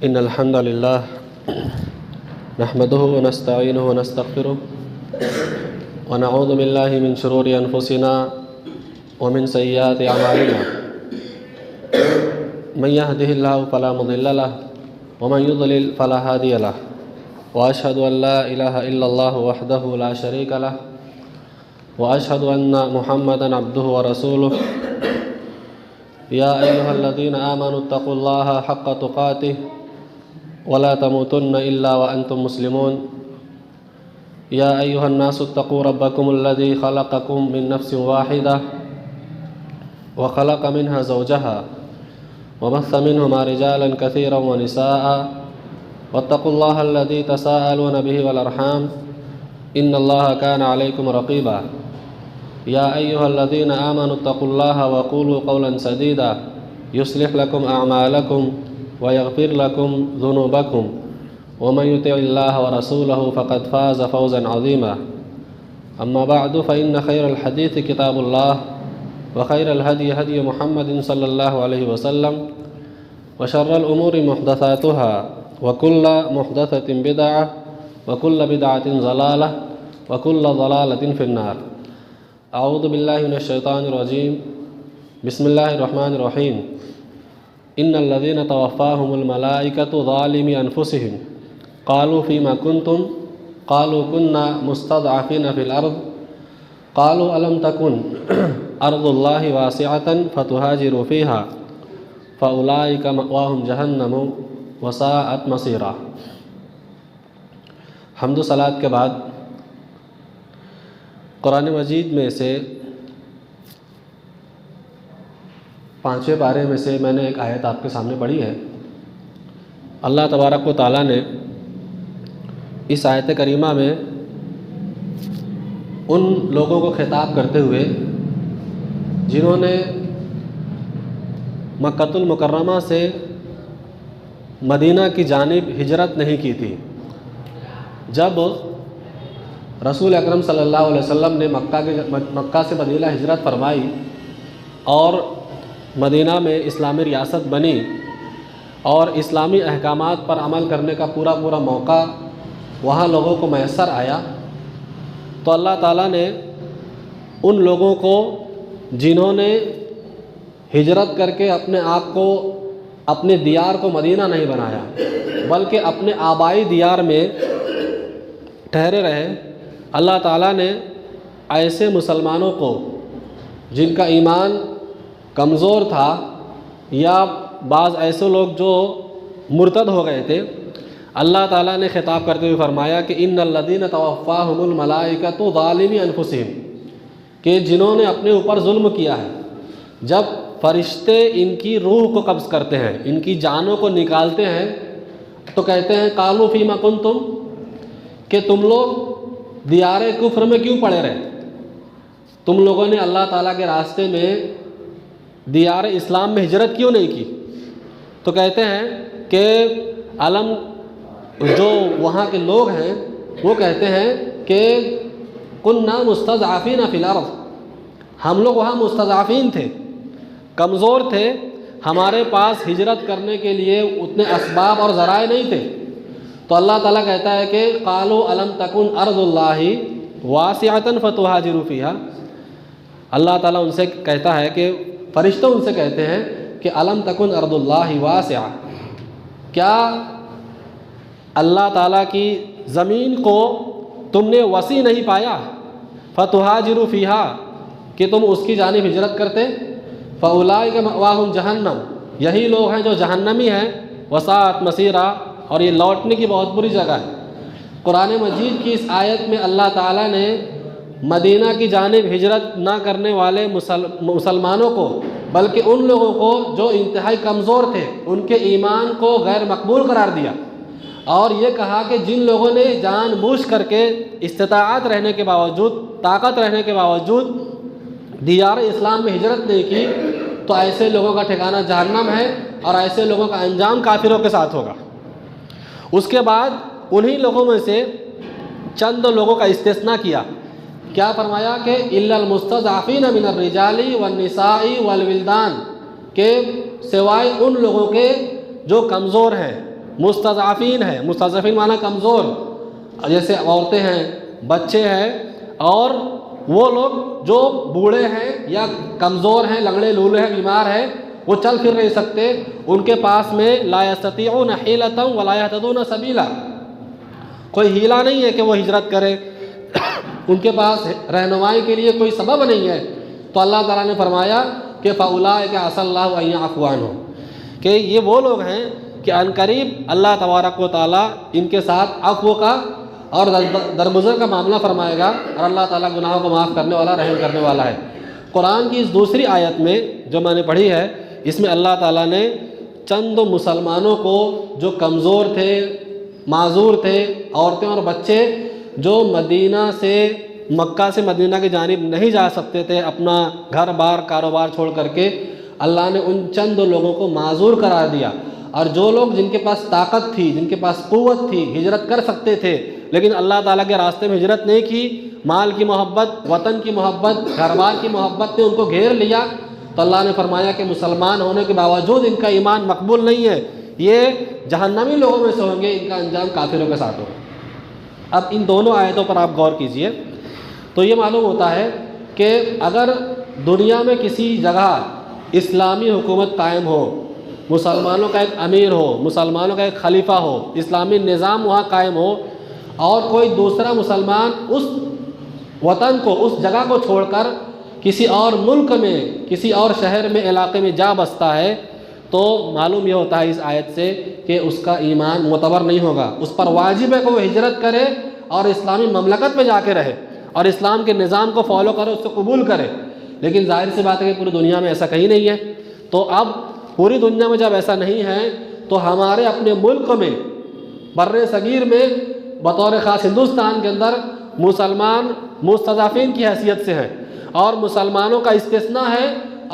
إن الحمد لله نحمده ونستعينه ونستغفره ونعوذ بالله من شرور أنفسنا ومن سيئات أعمالنا من يهده الله فلا مضل له ومن يضلل فلا هادي له وأشهد أن لا إله إلا الله وحده لا شريك له وأشهد أن محمدا عبده ورسوله يا أيها الذين آمنوا اتقوا الله حق تقاته ولا تموتن إلا وأنتم مسلمون يا أيها الناس اتقوا ربكم الذي خلقكم من نفس واحدة وخلق منها زوجها وبث منهما رجالا كثيرا ونساء واتقوا الله الذي تساءلون به والأرحام إن الله كان عليكم رقيبا يا أيها الذين آمنوا اتقوا الله وقولوا قولا سديدا يصلح لكم أعمالكم ويغفر لكم ذنوبكم ومن يطع الله ورسوله فقد فاز فوزا عظيما أما بعد فإن خير الحديث كتاب الله وخير الهدي هدي محمد صلى الله عليه وسلم وشر الأمور محدثاتها وكل محدثة بدعة وكل بدعة ضلالة وكل ضلالة في النار أعوذ بالله من الشيطان الرجيم بسم الله الرحمن الرحيم إن الذين توفاهم الملائكة ظالمي أنفسهم قالوا فيما كنتم قالوا كنا مستضعفين في الأرض قالوا ألم تكن أرض الله واسعة فتهاجروا فيها فأولئك مأواهم جهنم وساءت مصيرا۔ حمد و صلاۃ کے بعد قرآن مجید میں سے 5ویں پارے میں سے میں نے ایک آیت آپ کے سامنے پڑھی ہے۔ اللہ تبارک و تعالیٰ نے اس آیت کریمہ میں ان لوگوں کو خطاب کرتے ہوئے جنہوں نے مکۃ المکرمہ سے مدینہ کی جانب ہجرت نہیں کی تھی، جب رسول اکرم صلی اللہ علیہ وسلم نے مکہ سے مدینہ ہجرت فرمائی اور مدینہ میں اسلامی ریاست بنی اور اسلامی احکامات پر عمل کرنے کا پورا موقع وہاں لوگوں کو میسر آیا، تو اللہ تعالیٰ نے ان لوگوں کو جنہوں نے ہجرت کر کے اپنے آپ کو اپنے دیار کو مدینہ نہیں بنایا بلکہ اپنے آبائی دیار میں ٹھہرے رہے، اللہ تعالیٰ نے ایسے مسلمانوں کو جن کا ایمان کمزور تھا یا بعض ایسے لوگ جو مرتد ہو گئے تھے، اللہ تعالیٰ نے خطاب کرتے ہوئے فرمایا کہ ان الذین توفاہم الملائکۃ ظالمی انفسہم، کہ جنہوں نے اپنے اوپر ظلم کیا ہے، جب فرشتے ان کی روح کو قبض کرتے ہیں، ان کی جانوں کو نکالتے ہیں، تو کہتے ہیں قالوا فیما کنتم، کہ تم لوگ دیار کفر میں کیوں پڑے رہے، تم لوگوں نے اللہ تعالیٰ کے راستے میں دیار اسلام میں ہجرت کیوں نہیں کی؟ تو کہتے ہیں کہ علم جو وہاں کے لوگ ہیں وہ کہتے ہیں کہ کننا مستضعفین فی الارض، ہم لوگ وہاں مستضعفین تھے، کمزور تھے، ہمارے پاس ہجرت کرنے کے لیے اتنے اسباب اور ذرائع نہیں تھے۔ تو اللہ تعالیٰ کہتا ہے کہ قالوا الم تکن ارض اللہ واسعۃ فتہاجروا فیہا، اللہ تعالیٰ ان سے کہتا ہے کہ فرشتوں ان سے کہتے ہیں کہ الم تکن ارض اللہ واسعہ، کیا اللہ تعالیٰ کی زمین کو تم نے وسیع نہیں پایا، فتہاجروا فیہا، کہ تم اس کی جانب ہجرت کرتے، فاولئک مأواہم جہنم، یہی لوگ ہیں جو جہنمی ہیں، وساءت مصیرا، اور یہ لوٹنے کی بہت بری جگہ ہے۔ قرآن مجید کی اس آیت میں اللہ تعالیٰ نے مدینہ کی جانب ہجرت نہ کرنے والے مسلمانوں کو بلکہ ان لوگوں کو جو انتہائی کمزور تھے ان کے ایمان کو غیر مقبول قرار دیا، اور یہ کہا کہ جن لوگوں نے جان بوجھ کر کے استطاعت رہنے کے باوجود، طاقت رہنے کے باوجود دیار اسلام میں ہجرت نہیں کی، تو ایسے لوگوں کا ٹھکانہ جہنم ہے اور ایسے لوگوں کا انجام کافروں کے ساتھ ہوگا۔ اس کے بعد انہی لوگوں میں سے چند لوگوں کا استثناء کیا، کیا فرمایا کہ الا المستضعفین من الرجال والنساء والولدان، کہ سوائے ان لوگوں کے جو کمزور ہیں، مستضعفین ہیں، مستضعفین معنی کمزور، جیسے عورتیں ہیں، بچے ہیں، اور وہ لوگ جو بوڑھے ہیں یا کمزور ہیں، لنگڑے لولے ہیں، بیمار ہیں، وہ چل پھر نہیں سکتے، ان کے پاس میں لا یستطیعون حیلۃ ولا یہتدون سبیلا، کوئی ہیلا نہیں ہے کہ وہ ہجرت کرے، ان کے پاس رہنمائی کے لیے کوئی سبب نہیں ہے، تو اللہ تعالیٰ نے فرمایا کہ فَأُولَٰئِکَ عَسَى اللَّهُ أَن يَعْفُوَ عَنْهُمْ، کہ یہ وہ لوگ ہیں کہ عنقریب اللہ تبارک و تعالیٰ ان کے ساتھ عفو کا اور درگزر کا معاملہ فرمائے گا، اور اللہ تعالیٰ گناہوں کو معاف کرنے والا، رحم کرنے والا ہے۔ قرآن کی اس دوسری آیت میں جو میں نے پڑھی ہے، اس میں اللہ تعالیٰ نے چند مسلمانوں کو جو کمزور تھے، معذور تھے، عورتیں اور بچے جو مکہ سے مدینہ کی جانب نہیں جا سکتے تھے اپنا گھر بار کاروبار چھوڑ کر کے، اللہ نے ان چند لوگوں کو معذور قرار دیا، اور جو لوگ جن کے پاس طاقت تھی، جن کے پاس قوت تھی، ہجرت کر سکتے تھے لیکن اللہ تعالیٰ کے راستے میں ہجرت نہیں کی، مال کی محبت، وطن کی محبت، گھر بار کی محبت نے ان کو گھیر لیا، تو اللہ نے فرمایا کہ مسلمان ہونے کے باوجود ان کا ایمان مقبول نہیں ہے، یہ جہنمی لوگوں میں سے ہوں گے، ان کا انجام کافروں کے ساتھ ہوگا۔ اب ان دونوں آیتوں پر آپ غور کیجئے تو یہ معلوم ہوتا ہے کہ اگر دنیا میں کسی جگہ اسلامی حکومت قائم ہو، مسلمانوں کا ایک امیر ہو، مسلمانوں کا ایک خلیفہ ہو، اسلامی نظام وہاں قائم ہو، اور کوئی دوسرا مسلمان اس وطن کو، اس جگہ کو چھوڑ کر کسی اور ملک میں، کسی اور شہر میں، علاقے میں جا بستا ہے، تو معلوم یہ ہوتا ہے اس آیت سے کہ اس کا ایمان معتبر نہیں ہوگا، اس پر واجب ہے کہ وہ ہجرت کرے اور اسلامی مملکت میں جا کے رہے اور اسلام کے نظام کو فالو کرے، اس کو قبول کرے، لیکن ظاہر سی بات ہے کہ پوری دنیا میں ایسا کہیں نہیں ہے۔ تو اب پوری دنیا میں جب ایسا نہیں ہے تو ہمارے اپنے ملک میں، بر صغیر میں، بطور خاص ہندوستان کے اندر مسلمان مستضعفین کی حیثیت سے ہیں، اور مسلمانوں کا استثناء ہے،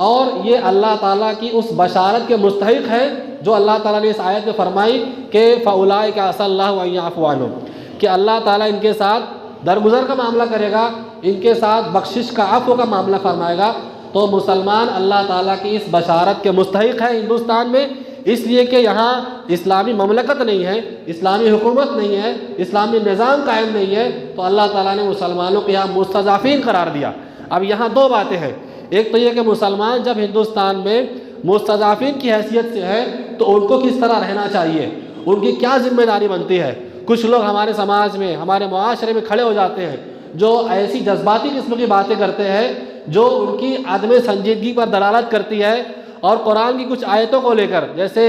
اور یہ اللہ تعالیٰ کی اس بشارت کے مستحق ہے جو اللہ تعالیٰ نے اس آیت میں فرمائی کہ فَأُولَٰئِکَ عَسَى اللَّهُ أَن يَعْفُوَ عَنْهُمْ، کہ اللہ تعالیٰ ان کے ساتھ درگزر کا معاملہ کرے گا، ان کے ساتھ بخشش کا، عفو کا معاملہ فرمائے گا۔ تو مسلمان اللہ تعالیٰ کی اس بشارت کے مستحق ہے ہندوستان میں، اس لیے کہ یہاں اسلامی مملکت نہیں ہے، اسلامی حکومت نہیں ہے، اسلامی نظام قائم نہیں ہے، تو اللہ تعالیٰ نے مسلمانوں کو یہاں مستضعفین قرار دیا۔ اب یہاں دو باتیں ہیں، ایک تو یہ کہ مسلمان جب ہندوستان میں مستضعفین کی حیثیت سے ہے تو ان کو کس طرح رہنا چاہیے، ان کی کیا ذمہ داری بنتی ہے۔ کچھ لوگ ہمارے سماج میں، ہمارے معاشرے میں کھڑے ہو جاتے ہیں جو ایسی جذباتی قسم کی باتیں کرتے ہیں جو ان کی عدم سنجیدگی پر دلالت کرتی ہے، اور قرآن کی کچھ آیتوں کو لے کر، جیسے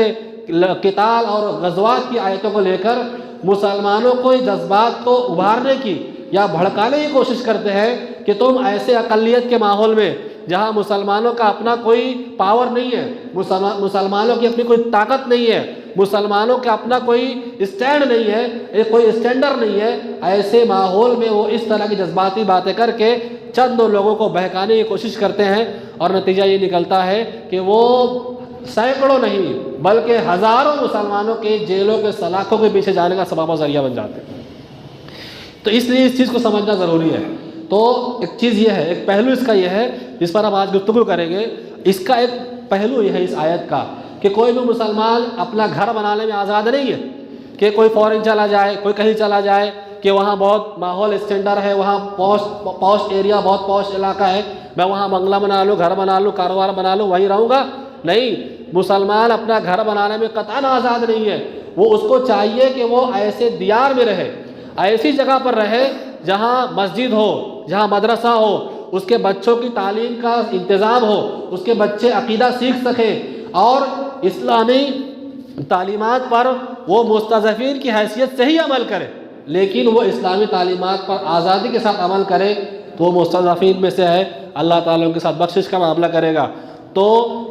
قتال اور غزوات کی آیتوں کو لے کر مسلمانوں کو جذبات کو ابھارنے کی یا بھڑکانے کی کوشش کرتے ہیں کہ تم ایسے اقلیت کے ماحول میں جہاں مسلمانوں کا اپنا کوئی پاور نہیں ہے، مسلمانوں کی اپنی کوئی طاقت نہیں ہے، مسلمانوں کا اپنا کوئی اسٹینڈ نہیں ہے، کوئی اسٹینڈر نہیں ہے، ایسے ماحول میں وہ اس طرح کی جذباتی باتیں کر کے چند لوگوں کو بہکانے کی کوشش کرتے ہیں، اور نتیجہ یہ نکلتا ہے کہ وہ سینکڑوں نہیں بلکہ ہزاروں مسلمانوں کے جیلوں کے سلاخوں کے پیچھے جانے کا سبب و ذریعہ بن جاتے ہیں۔ تو اس لیے اس چیز کو سمجھنا ضروری ہے۔ تو ایک چیز یہ ہے، ایک پہلو اس کا یہ ہے جس پر ہم آج گفتگو کریں گے، اس کا ایک پہلو یہ ہے اس آیت کا کہ کوئی بھی مسلمان اپنا گھر بنانے میں آزاد نہیں ہے، کہ کوئی فورن چلا جائے، کوئی کہیں چلا جائے کہ وہاں بہت ماحول اسٹینڈر ہے، وہاں پوش ایریا، بہت پوش علاقہ ہے، میں وہاں بنگلہ بنا لوں، گھر بنا لوں، کاروبار بنا لوں، وہیں رہوں گا۔ نہیں، مسلمان اپنا گھر بنانے میں قطعاً آزاد نہیں ہے، وہ اس کو چاہیے کہ وہ ایسے دیار میں رہے، ایسی جگہ پر رہے جہاں مسجد ہو، جہاں مدرسہ ہو، اس کے بچوں کی تعلیم کا انتظام ہو، اس کے بچے عقیدہ سیکھ سکیں، اور اسلامی تعلیمات پر وہ مستضعفین کی حیثیت سے ہی عمل کرے، لیکن وہ اسلامی تعلیمات پر آزادی کے ساتھ عمل کرے تو وہ مستضعفین میں سے ہے، اللہ تعالیٰ ان کے ساتھ بخشش کا معاملہ کرے گا۔ تو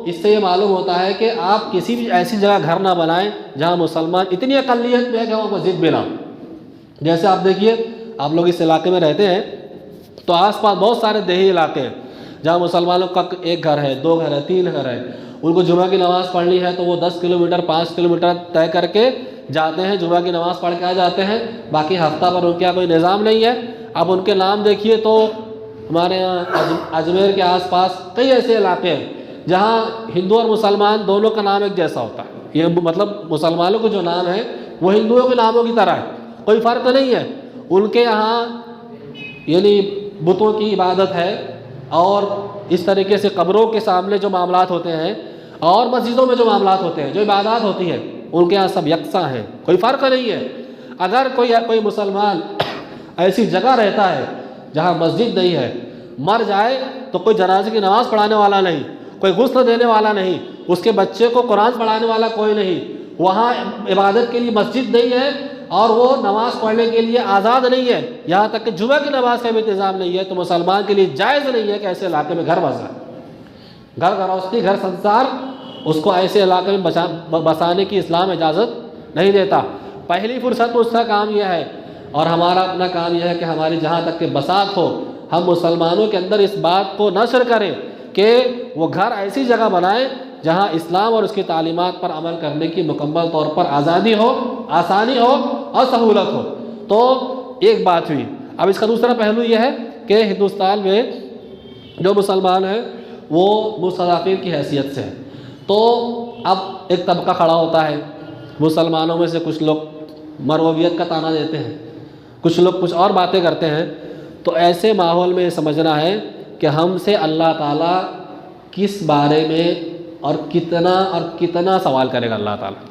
اس سے یہ معلوم ہوتا ہے کہ آپ کسی بھی ایسی جگہ گھر نہ بنائیں جہاں مسلمان اتنی اقلیت میں ہے کہ وہ مسجد بھی نہ ہو۔ جیسے آپ دیکھیے، آپ لوگ اس علاقے میں رہتے ہیں تو آس پاس بہت سارے دیہی علاقے ہیں جہاں مسلمانوں کا ایک گھر ہے، دو گھر ہے، تین گھر ہے، ان کو جمعہ کی نماز پڑھنی ہے تو وہ 10 کلومیٹر 5 کلومیٹر طے کر کے جاتے ہیں، جمعہ کی نماز پڑھ کے آ جاتے ہیں، باقی ہفتہ پر ان کا کوئی نظام نہیں ہے۔ اب ان کے نام دیکھیے تو ہمارے یہاں اجمیر کے آس پاس کئی ایسے علاقے ہیں جہاں ہندو اور مسلمان دونوں کا نام ایک جیسا ہوتا ہے، یہ مطلب مسلمانوں کے جو نام ہے وہ ہندوؤں کے ناموں کی طرح ہے، کوئی فرق نہیں ہے۔ ان کے یہاں یعنی بتوں کی عبادت ہے، اور اس طریقے سے قبروں کے سامنے جو معاملات ہوتے ہیں اور مسجدوں میں جو معاملات ہوتے ہیں، جو عبادات ہوتی ہے، ان کے یہاں سب یکساں ہیں، کوئی فرق نہیں ہے۔ اگر کوئی مسلمان ایسی جگہ رہتا ہے جہاں مسجد نہیں ہے، مر جائے تو کوئی جنازے کی نماز پڑھانے والا نہیں، کوئی غسل دینے والا نہیں، اس کے بچے کو قرآن پڑھانے والا کوئی نہیں، وہاں عبادت کے لیے مسجد نہیں ہے اور وہ نماز پڑھنے کے لیے آزاد نہیں ہے، یہاں تک کہ جمعہ کی نماز کا بھی انتظام نہیں ہے، تو مسلمان کے لیے جائز نہیں ہے کہ ایسے علاقے میں گھر بسائے۔ گھر گھروستی، گھر سنسار، اس کو ایسے علاقے میں بسانے کی اسلام اجازت نہیں دیتا۔ پہلی فرصت میں اس کا کام یہ ہے، اور ہمارا اپنا کام یہ ہے کہ ہماری جہاں تک کہ بسات ہو، ہم مسلمانوں کے اندر اس بات کو نشر کریں کہ وہ گھر ایسی جگہ بنائیں جہاں اسلام اور اس کی تعلیمات پر عمل کرنے کی مکمل طور پر آزادی ہو، آسانی ہو اور سہولت ہو۔ تو ایک بات ہوئی۔ اب اس کا دوسرا پہلو یہ ہے کہ ہندوستان میں جو مسلمان ہیں وہ مستضعفین کی حیثیت سے ہیں، تو اب ایک طبقہ کھڑا ہوتا ہے، مسلمانوں میں سے کچھ لوگ مرویت کا طعنہ دیتے ہیں، کچھ لوگ کچھ اور باتیں کرتے ہیں۔ تو ایسے ماحول میں یہ سمجھنا ہے کہ ہم سے اللہ تعالیٰ کس بارے میں اور کتنا سوال کرے گا اللہ تعالیٰ۔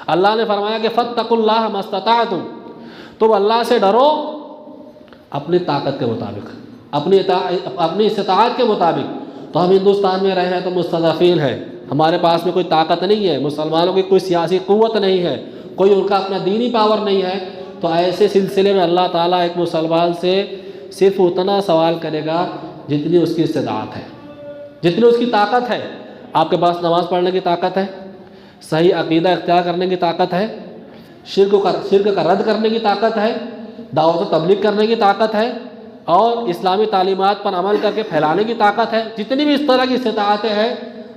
اللہ نے فرمایا کہ فاتقوا اللہ ما استطعتم، تم اللہ سے ڈرو اپنی طاقت کے مطابق، اپنی استطاعت کے مطابق۔ تو ہم ہندوستان میں رہے ہیں تو مستضعفین ہیں، ہمارے پاس میں کوئی طاقت نہیں ہے، مسلمانوں کی کوئی سیاسی قوت نہیں ہے، کوئی ان کا اپنا دینی پاور نہیں ہے، تو ایسے سلسلے میں اللہ تعالیٰ ایک مسلمان سے صرف اتنا سوال کرے گا جتنی اس کی استطاعت ہے، جتنی اس کی طاقت ہے۔ آپ کے پاس نماز پڑھنے کی طاقت ہے، صحیح عقیدہ اختیار کرنے کی طاقت ہے، شرک کا رد کرنے کی طاقت ہے، دعوت و تبلیغ کرنے کی طاقت ہے، اور اسلامی تعلیمات پر عمل کر کے پھیلانے کی طاقت ہے، جتنی بھی اس طرح کی استطاعتیں ہیں،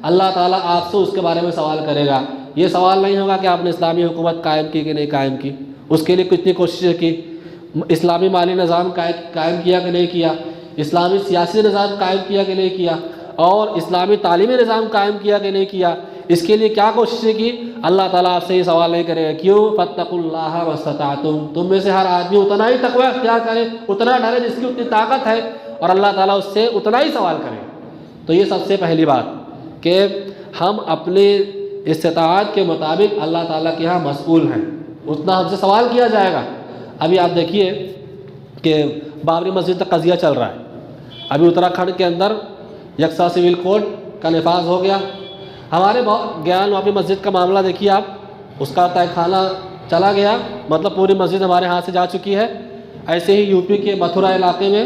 اللہ تعالیٰ آپ سے اس کے بارے میں سوال کرے گا۔ یہ سوال نہیں ہوگا کہ آپ نے اسلامی حکومت قائم کی کہ نہیں قائم کی، اس کے لیے کتنی کوششیں کی، اسلامی مالی نظام قائم کیا کہ نہیں کیا، اسلامی سیاسی نظام قائم کیا کہ نہیں کیا، اور اسلامی تعلیمی نظام قائم کیا کہ نہیں کیا، اس کے لیے کیا کوششیں کی۔ اللہ تعالیٰ آپ سے یہ سوال نہیں کرے گا۔ کیوں؟ فاتقوا اللہ ما استطعتم، تم میں سے ہر آدمی اتنا ہی تقوی اختیار کرے، اتنا ڈرے جس کی اتنی طاقت ہے، اور اللہ تعالیٰ اس سے اتنا ہی سوال کرے۔ تو یہ سب سے پہلی بات کہ ہم اپنی استطاعت کے مطابق اللہ تعالیٰ کے ہاں مسئول ہیں، اتنا ہم سے سوال کیا جائے گا۔ ابھی آپ دیکھیے کہ بابری مسجد کا قضیہ چل رہا ہے، ابھی اتراکھنڈ کے اندر یکساں سول کوڈ کا نفاذ ہو گیا۔ ہمارے گیان واپی مسجد کا معاملہ دیکھیے آپ، اس کا تہہ خانہ چلا گیا، مطلب پوری مسجد ہمارے ہاتھ سے جا چکی ہے۔ ایسے ہی یو پی کے متھرا علاقے میں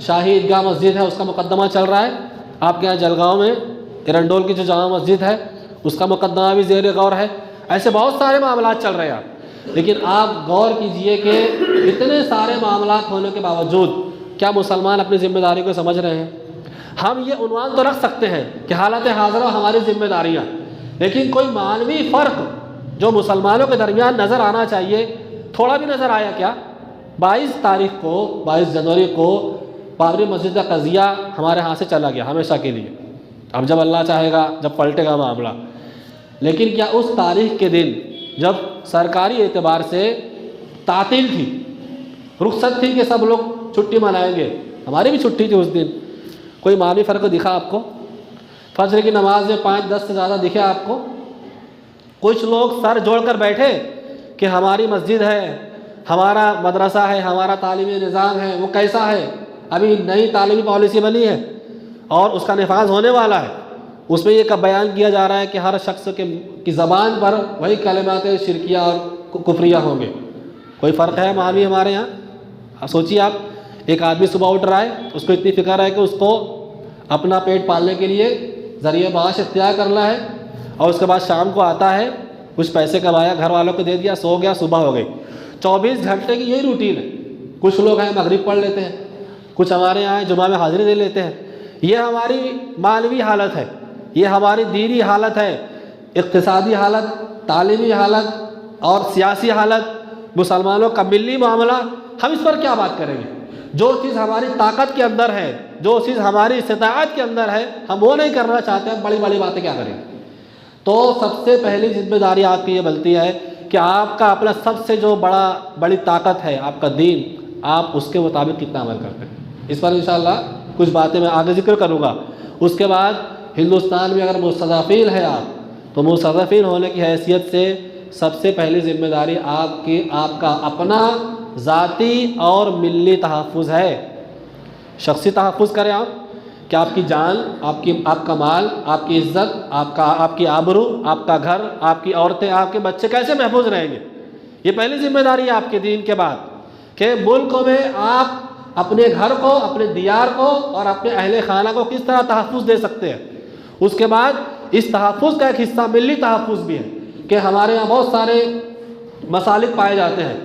شاہی عیدگاہ مسجد ہے، اس کا مقدمہ چل رہا ہے۔ آپ کے یہاں جلگاؤں میں ایرنڈول کی جو جامع مسجد ہے اس کا مقدمہ بھی زیر غور ہے۔ ایسے بہت سارے معاملات چل رہے ہیں، لیکن آپ غور کیجئے کہ اتنے سارے معاملات ہونے کے باوجود کیا مسلمان اپنی ذمہ داری کو سمجھ رہے ہیں؟ ہم یہ عنوان تو رکھ سکتے ہیں کہ حالت حاضرہ ہماری ذمہ داریاں، لیکن کوئی معنوی فرق جو مسلمانوں کے درمیان نظر آنا چاہیے، تھوڑا بھی نظر آیا کیا؟ 22 جنوری کو بابری مسجد کا قضیہ ہمارے ہاتھ سے چلا گیا ہمیشہ کے لیے، اب جب اللہ چاہے گا جب پلٹے گا معاملہ، لیکن کیا اس تاریخ کے دن جب سرکاری اعتبار سے تعطیل تھی، رخصت تھی کہ سب لوگ چھٹی منائیں گے، ہماری بھی چھٹی تھی اس دن، کوئی معنی فرق دکھا آپ کو؟ فجر کی نماز میں 5-10 سے زیادہ دکھے آپ کو؟ کچھ لوگ سر جوڑ کر بیٹھے کہ ہماری مسجد ہے، ہمارا مدرسہ ہے، ہمارا تعلیمی نظام ہے، وہ کیسا ہے؟ ابھی نئی تعلیمی پالیسی بنی ہے اور اس کا نفاذ ہونے والا ہے، اس میں یہ بیان کیا جا رہا ہے کہ ہر شخص کی زبان پر وہی کلمات شرکیہ اور کفریہ ہوں گے۔ کوئی فرق ہے معنوی ہمارے یہاں؟ سوچیے آپ، ایک آدمی صبح اٹھ رہا ہے، اس کو اتنی فکر ہے کہ اس کو اپنا پیٹ پالنے کے لیے ذریعہ معاش اختیار کرنا ہے، اور اس کے بعد شام کو آتا ہے، کچھ پیسے کمایا، گھر والوں کو دے دیا، سو گیا، صبح ہو گئی۔ 24 گھنٹے کی یہی روٹین ہے۔ کچھ لوگ ہیں مغرب پڑھ لیتے ہیں، کچھ ہمارے یہاں جمعہ میں حاضری دے لیتے ہیں۔ یہ ہماری معنوی حالت ہے، یہ ہماری دینی حالت ہے، اقتصادی حالت، تعلیمی حالت اور سیاسی حالت، مسلمانوں کا ملی معاملہ، ہم اس پر کیا بات کریں گے؟ جو چیز ہماری طاقت کے اندر ہے، جو چیز ہماری استطاعت کے اندر ہے، ہم وہ نہیں کرنا چاہتے ہیں، بڑی بڑی باتیں کیا کریں گے؟ تو سب سے پہلی ذمہ داری آپ کی یہ بنتی ہے کہ آپ کا اپنا سب سے جو بڑی طاقت ہے آپ کا دین، آپ اس کے مطابق کتنا عمل کرتے ہیں۔ اس پر انشاءاللہ کچھ باتیں میں آگے ذکر کروں گا۔ اس کے بعد ہندوستان میں اگر مستضعفین ہے آپ، تو مستضعفین ہونے کی حیثیت سے سب سے پہلی ذمہ داری آپ کا اپنا ذاتی اور ملی تحفظ ہے۔ شخصی تحفظ کریں آپ کہ آپ کی جان، آپ کا مال، آپ کی عزت، آپ کی آبرو، آپ کا گھر، آپ کی عورتیں، آپ کے بچے کیسے محفوظ رہیں گے۔ یہ پہلی ذمہ داری ہے آپ کے دین کے بعد کہ ملک میں آپ اپنے گھر کو، اپنے دیار کو اور اپنے اہل خانہ کو کس طرح تحفظ دے سکتے ہیں۔ اس کے بعد اس تحفظ کا ایک حصہ ملی تحفظ بھی ہے کہ ہمارے یہاں بہت سارے مسالک پائے جاتے ہیں،